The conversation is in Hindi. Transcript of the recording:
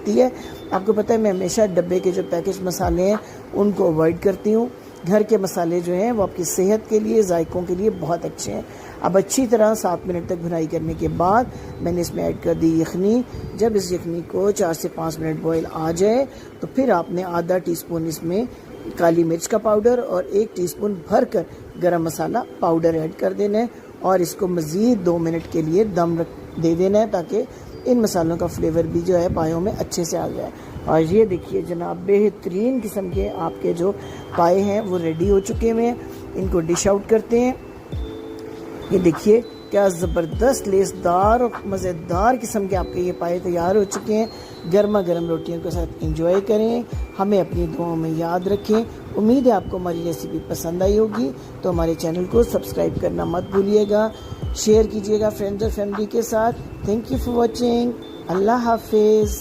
होती है। आपको पता है मैं हमेशा डब्बे के जो पैकेज मसाले हैं उनको अवॉइड करती हूँ। घर के मसाले जो हैं वो आपकी सेहत के लिए, जायकों के लिए बहुत अच्छे हैं। अब अच्छी तरह 7 मिनट तक भुनाई करने के बाद मैंने इसमें ऐड कर दी यखनी। जब इस यखनी को 4 से 5 मिनट बॉयल आ जाए तो फिर आपने आधा टीस्पून इसमें काली मिर्च का पाउडर और 1 टीस्पून भरकर गरम मसाला पाउडर ऐड कर देना है और इसको मज़ीद 2 मिनट के लिए दम दे देना है ताकि इन मसालों का फ्लेवर भी जो है पायों में अच्छे से आ जाए। और ये देखिए जनाब, बेहतरीन किस्म के आपके जो पाए हैं वो रेडी हो चुके हैं। इनको डिश आउट करते हैं। ये देखिए क्या ज़बरदस्त लेसदार और मज़ेदार किस्म के आपके ये पाए तैयार हो चुके हैं। गर्मा गर्म रोटियों के साथ एंजॉय करें। हमें अपनी दुआओं में याद रखें। उम्मीद है आपको हमारी रेसिपी पसंद आई होगी, तो हमारे चैनल को सब्सक्राइब करना मत भूलिएगा। शेयर कीजिएगा फ्रेंड्स और फैमिली के साथ। Thank you for watching. अल्लाह हाफिज़।